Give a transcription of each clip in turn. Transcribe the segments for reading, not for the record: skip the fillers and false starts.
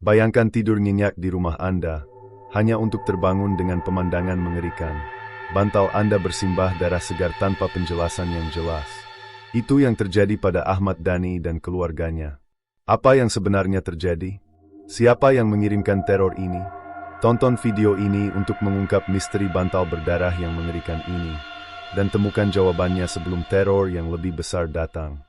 Bayangkan tidur nyenyak di rumah Anda, hanya untuk terbangun dengan pemandangan mengerikan. Bantal Anda bersimbah darah segar tanpa penjelasan yang jelas. Itu yang terjadi pada Ahmad Dhani dan keluarganya. Apa yang sebenarnya terjadi? Siapa yang mengirimkan teror ini? Tonton video ini untuk mengungkap misteri bantal berdarah yang mengerikan ini, dan temukan jawabannya sebelum teror yang lebih besar datang.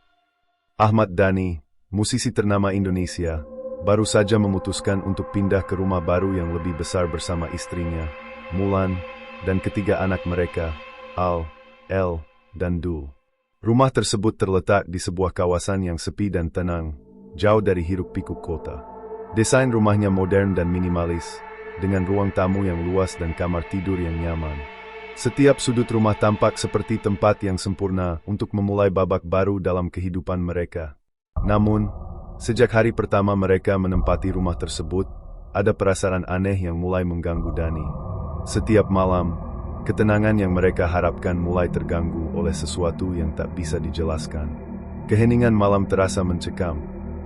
Ahmad Dhani, musisi ternama Indonesia, baru saja memutuskan untuk pindah ke rumah baru yang lebih besar bersama istrinya, Mulan, dan ketiga anak mereka, Al, El, dan Dul. Rumah tersebut terletak di sebuah kawasan yang sepi dan tenang, jauh dari hiruk-pikuk kota. Desain rumahnya modern dan minimalis, dengan ruang tamu yang luas dan kamar tidur yang nyaman. Setiap sudut rumah tampak seperti tempat yang sempurna untuk memulai babak baru dalam kehidupan mereka. Namun, sejak hari pertama mereka menempati rumah tersebut, ada perasaan aneh yang mulai mengganggu Dhani. Setiap malam, ketenangan yang mereka harapkan mulai terganggu oleh sesuatu yang tak bisa dijelaskan. Keheningan malam terasa mencekam.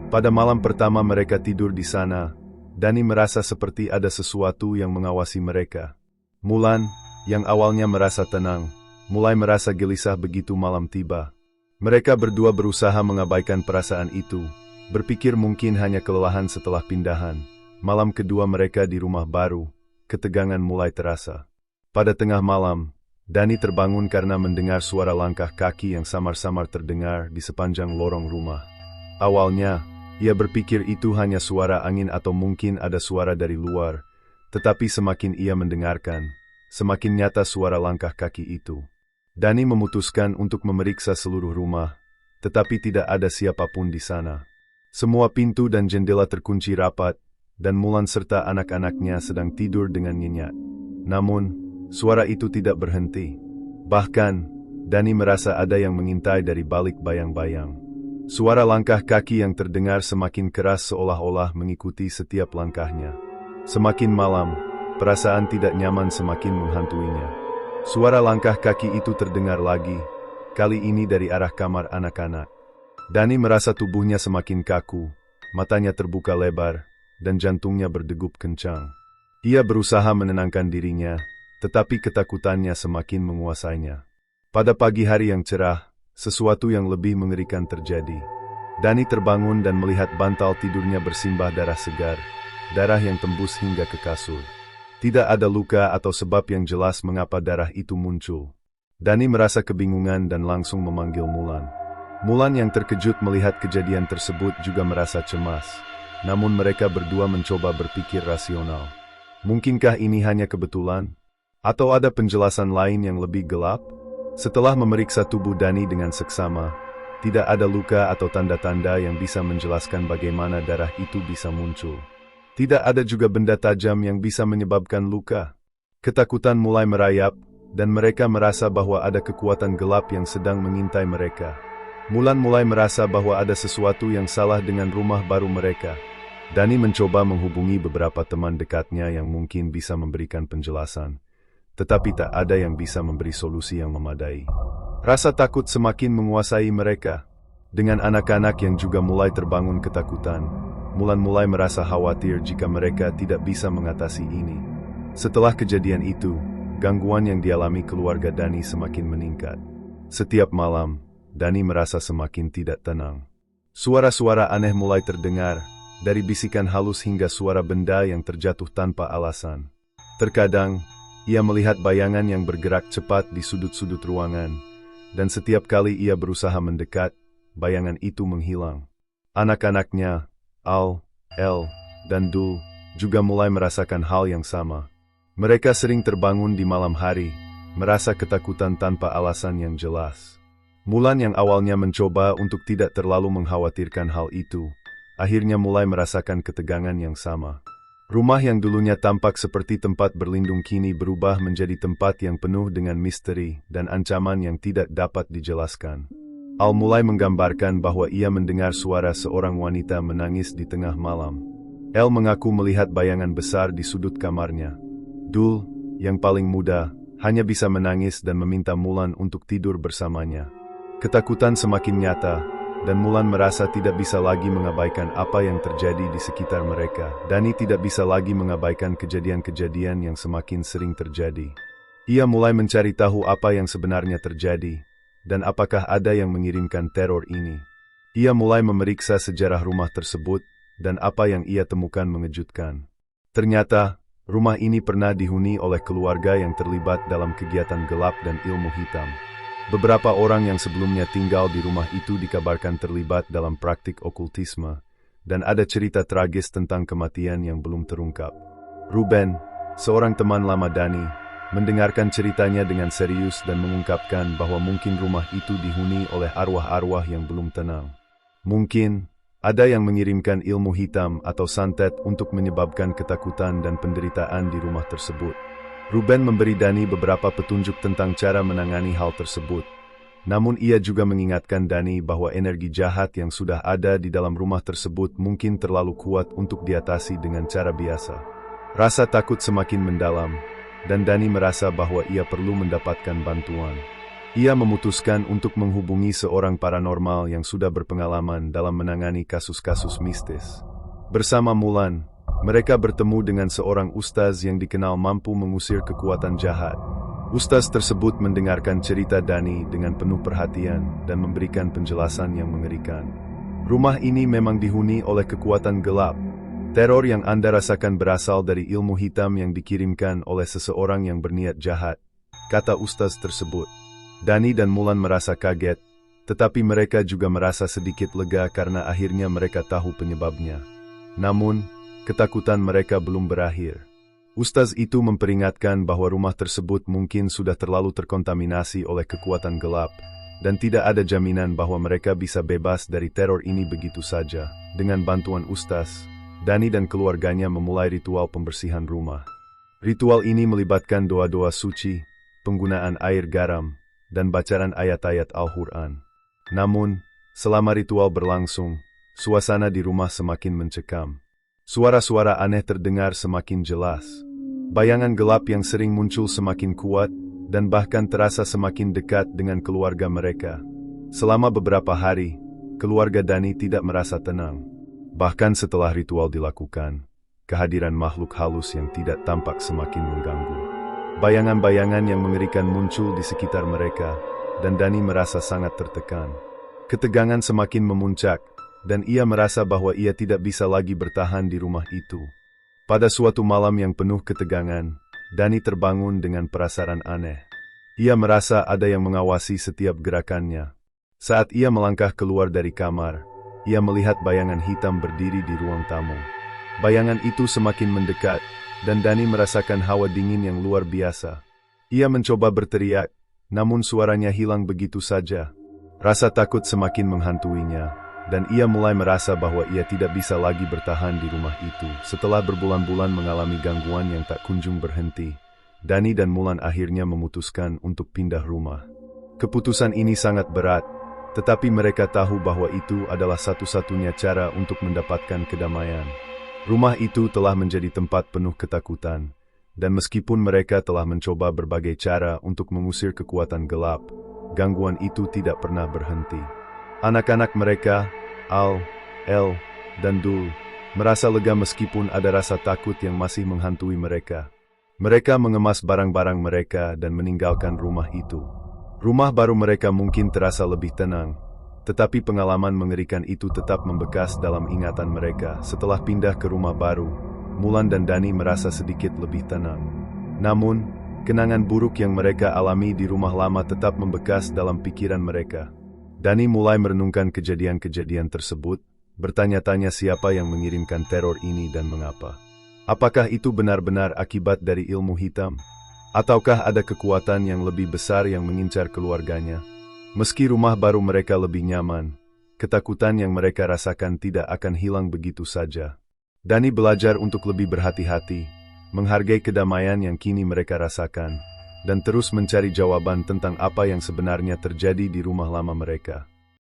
Pada malam pertama mereka tidur di sana, Dhani merasa seperti ada sesuatu yang mengawasi mereka. Mulan, yang awalnya merasa tenang, mulai merasa gelisah begitu malam tiba. Mereka berdua berusaha mengabaikan perasaan itu, berpikir mungkin hanya kelelahan setelah pindahan. Malam kedua mereka di rumah baru, ketegangan mulai terasa. Pada tengah malam, Dhani terbangun karena mendengar suara langkah kaki yang samar-samar terdengar di sepanjang lorong rumah. Awalnya, ia berpikir itu hanya suara angin atau mungkin ada suara dari luar, tetapi semakin ia mendengarkan, semakin nyata suara langkah kaki itu. Dhani memutuskan untuk memeriksa seluruh rumah, tetapi tidak ada siapapun di sana. Semua pintu dan jendela terkunci rapat, dan Mulan serta anak-anaknya sedang tidur dengan nyenyak. Namun, suara itu tidak berhenti. Bahkan, Dhani merasa ada yang mengintai dari balik bayang-bayang. Suara langkah kaki yang terdengar semakin keras seolah-olah mengikuti setiap langkahnya. Semakin malam, perasaan tidak nyaman semakin menghantuinya. Suara langkah kaki itu terdengar lagi, kali ini dari arah kamar anak-anak. Dhani merasa tubuhnya semakin kaku, matanya terbuka lebar, dan jantungnya berdegup kencang. Ia berusaha menenangkan dirinya, tetapi ketakutannya semakin menguasainya. Pada pagi hari yang cerah, sesuatu yang lebih mengerikan terjadi. Dhani terbangun dan melihat bantal tidurnya bersimbah darah segar, darah yang tembus hingga ke kasur. Tidak ada luka atau sebab yang jelas mengapa darah itu muncul. Dhani merasa kebingungan dan langsung memanggil Mulan. Mulan yang terkejut melihat kejadian tersebut juga merasa cemas. Namun mereka berdua mencoba berpikir rasional. Mungkinkah ini hanya kebetulan? Atau ada penjelasan lain yang lebih gelap? Setelah memeriksa tubuh Dhani dengan seksama, tidak ada luka atau tanda-tanda yang bisa menjelaskan bagaimana darah itu bisa muncul. Tidak ada juga benda tajam yang bisa menyebabkan luka. Ketakutan mulai merayap, dan mereka merasa bahwa ada kekuatan gelap yang sedang mengintai mereka. Mulan mulai merasa bahwa ada sesuatu yang salah dengan rumah baru mereka. Dhani mencoba menghubungi beberapa teman dekatnya yang mungkin bisa memberikan penjelasan. Tetapi tak ada yang bisa memberi solusi yang memadai. Rasa takut semakin menguasai mereka. Dengan anak-anak yang juga mulai terbangun ketakutan, Mulan mulai merasa khawatir jika mereka tidak bisa mengatasi ini. Setelah kejadian itu, gangguan yang dialami keluarga Dhani semakin meningkat. Setiap malam, Dhani merasa semakin tidak tenang. Suara-suara aneh mulai terdengar, dari bisikan halus hingga suara benda yang terjatuh tanpa alasan. Terkadang, ia melihat bayangan yang bergerak cepat di sudut-sudut ruangan, dan setiap kali ia berusaha mendekat, bayangan itu menghilang. Anak-anaknya, Al, El, dan Dul, juga mulai merasakan hal yang sama. Mereka sering terbangun di malam hari, merasa ketakutan tanpa alasan yang jelas. Mulan yang awalnya mencoba untuk tidak terlalu mengkhawatirkan hal itu, akhirnya mulai merasakan ketegangan yang sama. Rumah yang dulunya tampak seperti tempat berlindung kini berubah menjadi tempat yang penuh dengan misteri dan ancaman yang tidak dapat dijelaskan. Al mulai menggambarkan bahwa ia mendengar suara seorang wanita menangis di tengah malam. El mengaku melihat bayangan besar di sudut kamarnya. Dul, yang paling muda, hanya bisa menangis dan meminta Mulan untuk tidur bersamanya. Ketakutan semakin nyata, dan Mulan merasa tidak bisa lagi mengabaikan apa yang terjadi di sekitar mereka. Dani tidak bisa lagi mengabaikan kejadian-kejadian yang semakin sering terjadi. Ia mulai mencari tahu apa yang sebenarnya terjadi, dan apakah ada yang mengirimkan teror ini. Ia mulai memeriksa sejarah rumah tersebut, dan apa yang ia temukan mengejutkan. Ternyata, rumah ini pernah dihuni oleh keluarga yang terlibat dalam kegiatan gelap dan ilmu hitam. Beberapa orang yang sebelumnya tinggal di rumah itu dikabarkan terlibat dalam praktik okultisme, dan ada cerita tragis tentang kematian yang belum terungkap. Ruben, seorang teman lama Dani, mendengarkan ceritanya dengan serius dan mengungkapkan bahwa mungkin rumah itu dihuni oleh arwah-arwah yang belum tenang. Mungkin ada yang mengirimkan ilmu hitam atau santet untuk menyebabkan ketakutan dan penderitaan di rumah tersebut. Ruben memberi Dani beberapa petunjuk tentang cara menangani hal tersebut. Namun ia juga mengingatkan Dani bahwa energi jahat yang sudah ada di dalam rumah tersebut mungkin terlalu kuat untuk diatasi dengan cara biasa. Rasa takut semakin mendalam, dan Dani merasa bahwa ia perlu mendapatkan bantuan. Ia memutuskan untuk menghubungi seorang paranormal yang sudah berpengalaman dalam menangani kasus-kasus mistis. Bersama Mulan, mereka bertemu dengan seorang ustaz yang dikenal mampu mengusir kekuatan jahat. Ustaz tersebut mendengarkan cerita Dani dengan penuh perhatian dan memberikan penjelasan yang mengerikan. Rumah ini memang dihuni oleh kekuatan gelap. Teror yang Anda rasakan berasal dari ilmu hitam yang dikirimkan oleh seseorang yang berniat jahat, kata ustaz tersebut. Dani dan Mulan merasa kaget, tetapi mereka juga merasa sedikit lega karena akhirnya mereka tahu penyebabnya. Namun, ketakutan mereka belum berakhir. Ustaz itu memperingatkan bahwa rumah tersebut mungkin sudah terlalu terkontaminasi oleh kekuatan gelap, dan tidak ada jaminan bahwa mereka bisa bebas dari teror ini begitu saja. Dengan bantuan ustaz, Dani dan keluarganya memulai ritual pembersihan rumah. Ritual ini melibatkan doa-doa suci, penggunaan air garam, dan bacaan ayat-ayat Al-Quran. Namun, selama ritual berlangsung, suasana di rumah semakin mencekam. Suara-suara aneh terdengar semakin jelas. Bayangan gelap yang sering muncul semakin kuat, dan bahkan terasa semakin dekat dengan keluarga mereka. Selama beberapa hari, keluarga Dani tidak merasa tenang. Bahkan setelah ritual dilakukan, kehadiran makhluk halus yang tidak tampak semakin mengganggu. Bayangan-bayangan yang mengerikan muncul di sekitar mereka, dan Dani merasa sangat tertekan. Ketegangan semakin memuncak, dan ia merasa bahwa ia tidak bisa lagi bertahan di rumah itu. Pada suatu malam yang penuh ketegangan, Dani terbangun dengan perasaan aneh. Ia merasa ada yang mengawasi setiap gerakannya. Saat ia melangkah keluar dari kamar, ia melihat bayangan hitam berdiri di ruang tamu. Bayangan itu semakin mendekat, dan Dani merasakan hawa dingin yang luar biasa. Ia mencoba berteriak, namun suaranya hilang begitu saja. Rasa takut semakin menghantuinya, dan ia mulai merasa bahwa ia tidak bisa lagi bertahan di rumah itu. Setelah berbulan-bulan mengalami gangguan yang tak kunjung berhenti, Dani dan Mulan akhirnya memutuskan untuk pindah rumah. Keputusan ini sangat berat, tetapi mereka tahu bahwa itu adalah satu-satunya cara untuk mendapatkan kedamaian. Rumah itu telah menjadi tempat penuh ketakutan, dan meskipun mereka telah mencoba berbagai cara untuk mengusir kekuatan gelap, gangguan itu tidak pernah berhenti. Anak-anak mereka, Al, El, dan Dul, merasa lega meskipun ada rasa takut yang masih menghantui mereka. Mereka mengemas barang-barang mereka dan meninggalkan rumah itu. Rumah baru mereka mungkin terasa lebih tenang, tetapi pengalaman mengerikan itu tetap membekas dalam ingatan mereka. Setelah pindah ke rumah baru, Mulan dan Dani merasa sedikit lebih tenang. Namun, kenangan buruk yang mereka alami di rumah lama tetap membekas dalam pikiran mereka. Dani mulai merenungkan kejadian-kejadian tersebut, bertanya-tanya siapa yang mengirimkan teror ini dan mengapa. Apakah itu benar-benar akibat dari ilmu hitam? Ataukah ada kekuatan yang lebih besar yang mengincar keluarganya? Meski rumah baru mereka lebih nyaman, ketakutan yang mereka rasakan tidak akan hilang begitu saja. Dani belajar untuk lebih berhati-hati, menghargai kedamaian yang kini mereka rasakan, dan terus mencari jawaban tentang apa yang sebenarnya terjadi di rumah lama mereka.